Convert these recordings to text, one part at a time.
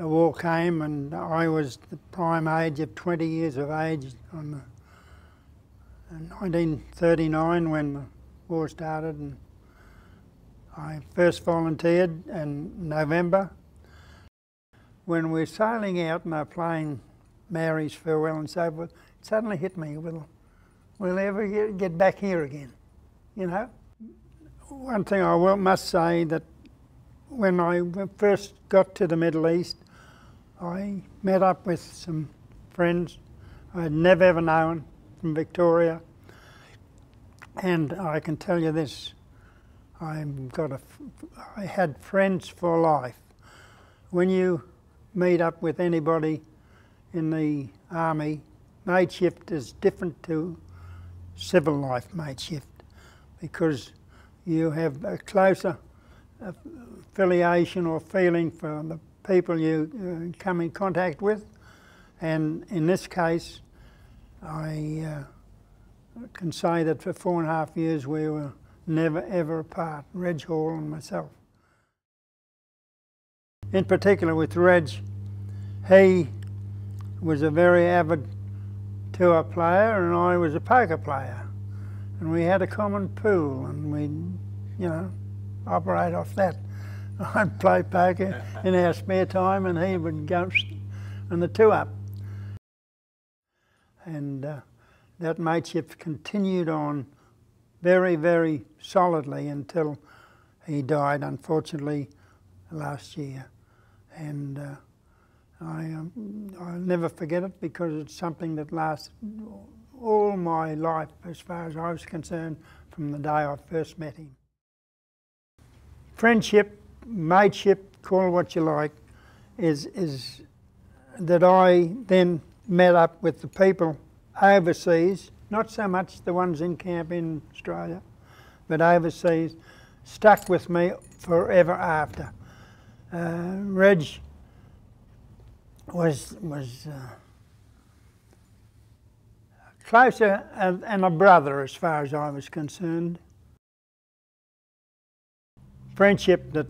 the war came, and I was the prime age of 20 years of age in 1939 when the war started, and I first volunteered in November. When we were sailing out and they were playing Mary's Farewell and so forth, it suddenly hit me, we'll ever get back here again, you know? One thing I must say, that when I first got to the Middle East, I met up with some friends I had never ever known from Victoria, and I can tell you this, I had friends for life. When you meet up with anybody in the army, mateship is different to civil life mateship, because you have a closer affiliation or feeling for the people you come in contact with, and in this case I can say that for 4.5 years we were never ever apart, Reg Hall and myself. In particular with Reg, he was a very avid tour player and I was a poker player, and we had a common pool and we, you know, operate off that. I'd play poker in our spare time and he would go on the two-up. And that mateship continued on very, very solidly until he died, unfortunately, last year. And I'll never forget it, because it's something that lasted all my life as far as I was concerned from the day I first met him. Friendship, mateship, call it what you like, is that I then met up with the people overseas, not so much the ones in camp in Australia, but overseas, stuck with me forever after. Reg was closer and a brother as far as I was concerned. Friendship that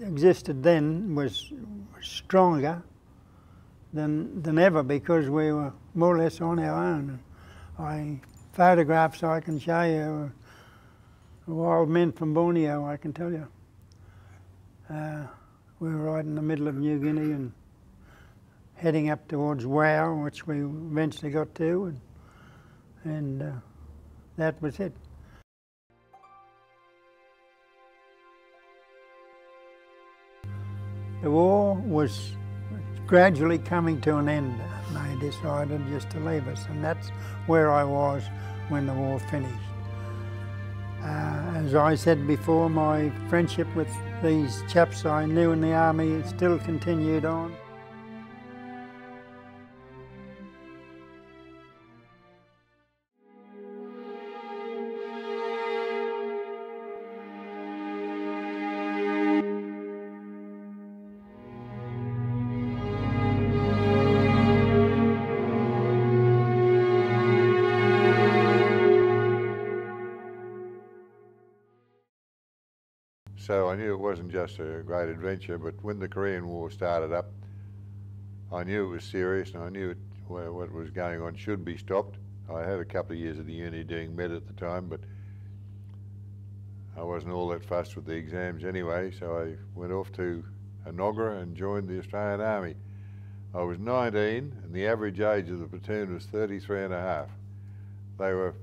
existed then was stronger than ever, because we were more or less on our own. Photographs I can show you, wild men from Borneo, I can tell you. We were right in the middle of New Guinea and heading up towards WWII, which we eventually got to, and that was it. The war was gradually coming to an end, and they decided just to leave us, and that's where I was when the war finished. As I said before, my friendship with these chaps I knew in the army still continued on. So I knew it wasn't just a great adventure, but when the Korean War started up, I knew it was serious, and I knew what was going on should be stopped. I had a couple of years at the uni doing med at the time, but I wasn't all that fussed with the exams anyway, so I went off to Enoggera and joined the Australian Army. I was 19, and the average age of the platoon was 33 and a half. They were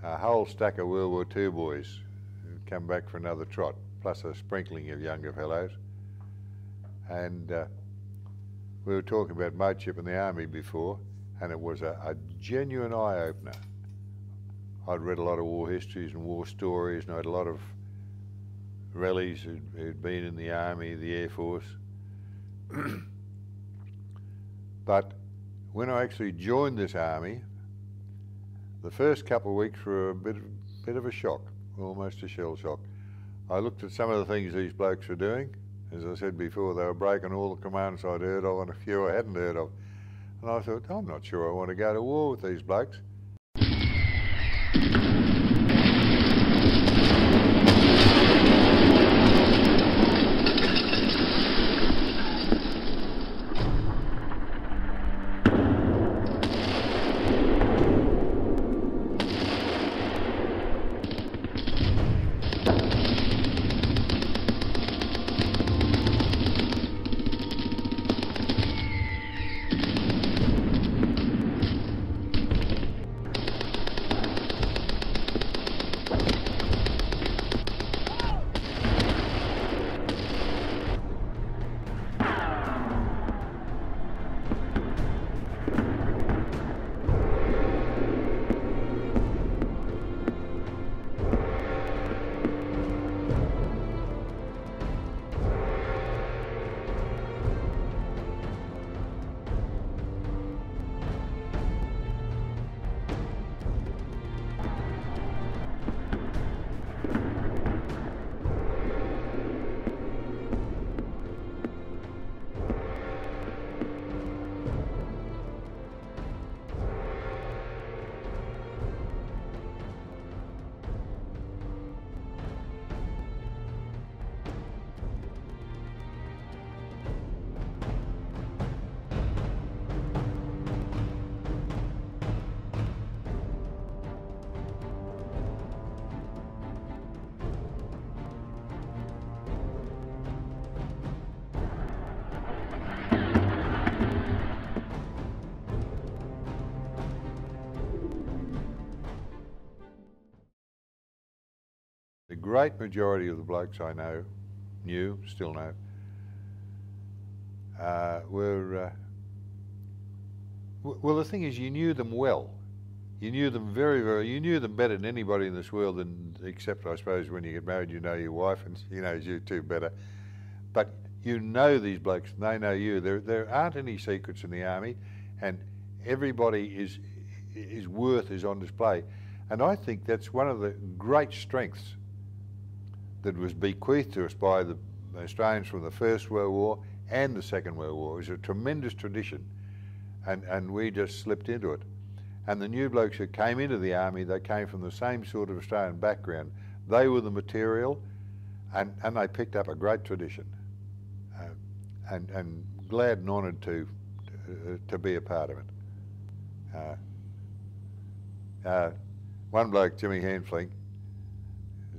a whole stack of World War II boys who'd come back for another trot, plus a sprinkling of younger fellows. And we were talking about mateship in the army before, and it was a genuine eye-opener. I'd read a lot of war histories and war stories, and I had a lot of relatives who'd been in the army, the Air Force. But when I actually joined this army, the first couple of weeks were a bit of a shock, almost a shell shock. I looked at some of the things these blokes were doing. As I said before, they were breaking all the commands I'd heard of and a few I hadn't heard of. And I thought, I'm not sure I want to go to war with these blokes. The great majority of the blokes I still know, well, the thing is, you knew them well. You knew them you knew them better than anybody in this world, except I suppose when you get married you know your wife and she knows you too better. But you know these blokes and they know you. There aren't any secrets in the army, and everybody's worth is on display. And I think that's one of the great strengths that was bequeathed to us by the Australians from the First World War and the Second World War. It was a tremendous tradition, and we just slipped into it. And the new blokes who came into the army, they came from the same sort of Australian background. They were the material, and they picked up a great tradition. And glad and honoured to be a part of it. One bloke, Jimmy Handfling,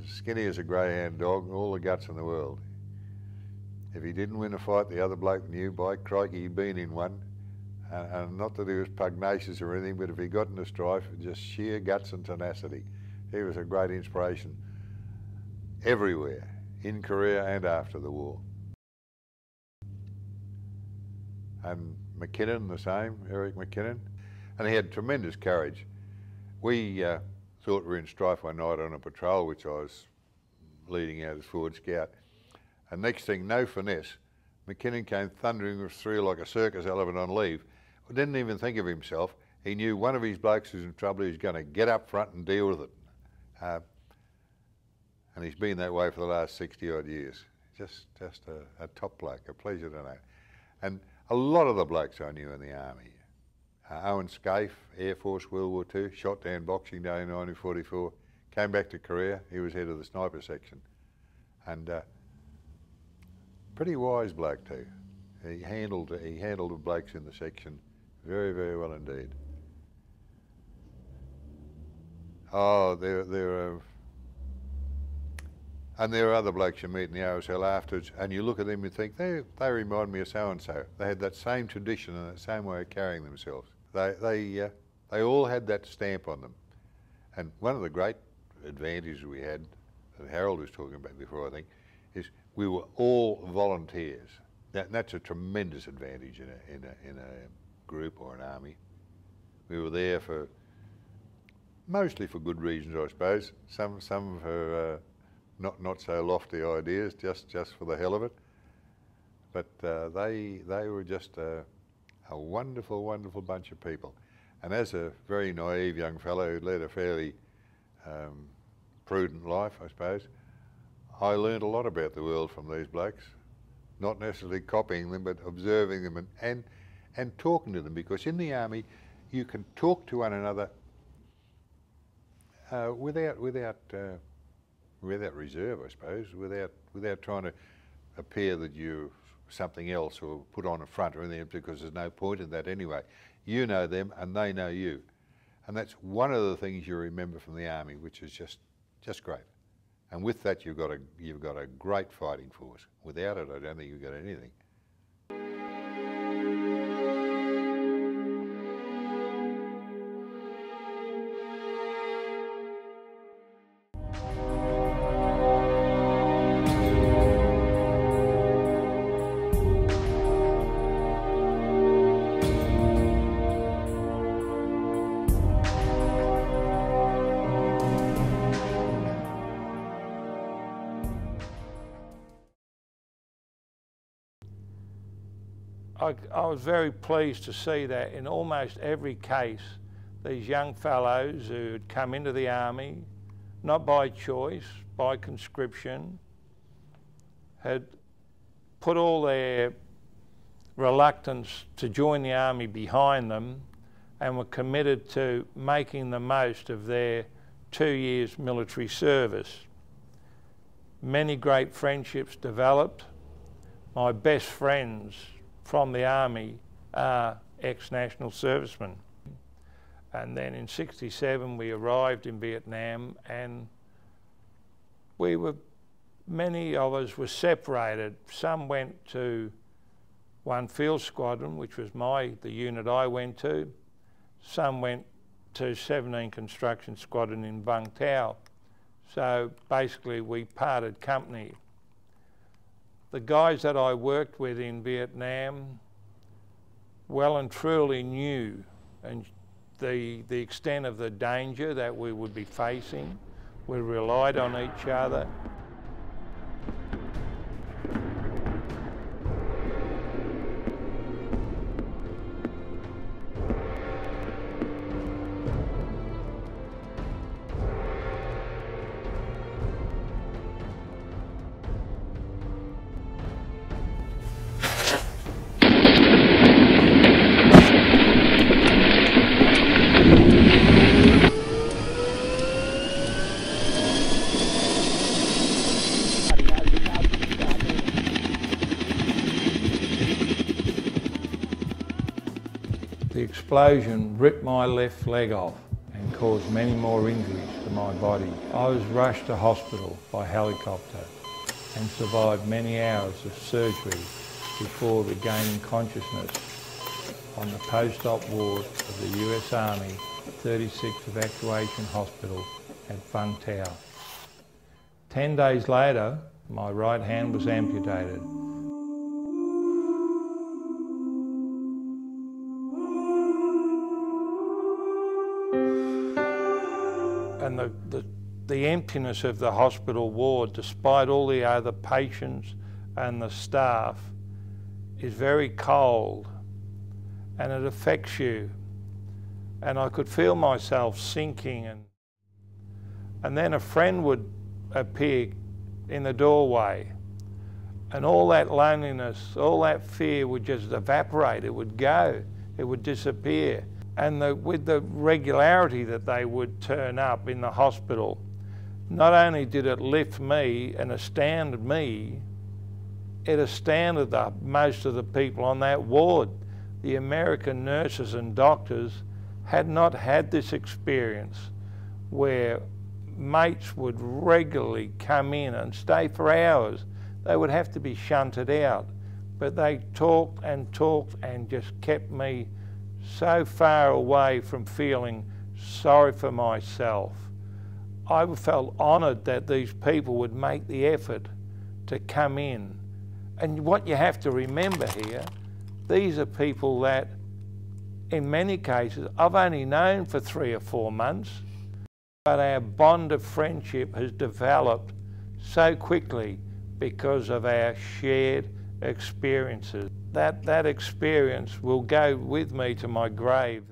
skinny as a greyhound dog, all the guts in the world. If he didn't win a fight, the other bloke knew, by crikey, he'd been in one. And not that he was pugnacious or anything, but if he got in a strife, just sheer guts and tenacity. He was a great inspiration everywhere, in Korea and after the war. And McKinnon, the same, Eric McKinnon. And he had tremendous courage. We thought we were in strife one night on a patrol, which I was leading out as forward scout. And next thing, no finesse, McKinnon came thundering through like a circus elephant on leave. Didn't even think of himself. He knew one of his blokes was in trouble. He was going to get up front and deal with it. And he's been that way for the last 60 odd years. Just a top bloke, a pleasure to know. And a lot of the blokes I knew in the army. Owen Scaife, Air Force, World War II, shot down Boxing Day in 1944, came back to Korea. He was head of the sniper section. And pretty wise bloke too. He handled the blokes in the section very, very well indeed. Oh, there are other blokes you meet in the RSL afterwards, and you look at them and think, they remind me of so-and-so. They had that same tradition and that same way of carrying themselves. They all had that stamp on them. And one of the great advantages we had, that Harold was talking about before, I think, is we were all volunteers. That's a tremendous advantage in a group or an army. We were there mostly for good reasons, I suppose. Some for not so lofty ideas, just for the hell of it. But they were just a wonderful, wonderful bunch of people. And as a very naive young fellow who led a fairly prudent life, I suppose, I learned a lot about the world from these blokes. Not necessarily copying them, but observing them and talking to them, because in the army you can talk to one another without reserve, I suppose, without trying to appear that you're something else or put on a front or anything, because there's no point in that anyway. You know them and they know you, and that's one of the things you remember from the army, which is just great. And with that, you've got a great fighting force. Without it, I don't think you've got anything. I was very pleased to see that in almost every case, these young fellows who had come into the army, not by choice, by conscription, had put all their reluctance to join the army behind them and were committed to making the most of their 2 years military service. Many great friendships developed. My best friends from the army are ex-national servicemen. And then in '67 we arrived in Vietnam, and many of us were separated. Some went to 1 Field Squadron, which was the unit I went to. Some went to 17 Construction Squadron in Vung Tau. So basically we parted company. The guys that I worked with in Vietnam well and truly knew and the extent of the danger that we would be facing. We relied on each other. The explosion ripped my left leg off and caused many more injuries to my body. I was rushed to hospital by helicopter and survived many hours of surgery before regaining consciousness on the post-op ward of the US Army 36th Evacuation Hospital at Vung Tau. 10 days later, my right hand was amputated. And the emptiness of the hospital ward, despite all the other patients and the staff, is very cold and it affects you. And I could feel myself sinking, and then a friend would appear in the doorway and all that loneliness, all that fear would just evaporate, it would go, it would disappear. And with the regularity that they would turn up in the hospital, not only did it lift me and astounded me, it astounded most of the people on that ward. The American nurses and doctors had not had this experience where mates would regularly come in and stay for hours. They would have to be shunted out, but they talked and just kept me so far away from feeling sorry for myself. I felt honoured that these people would make the effort to come in. And what you have to remember here, these are people that, in many cases, I've only known for 3 or 4 months, but our bond of friendship has developed so quickly because of our shared experiences. That experience will go with me to my grave.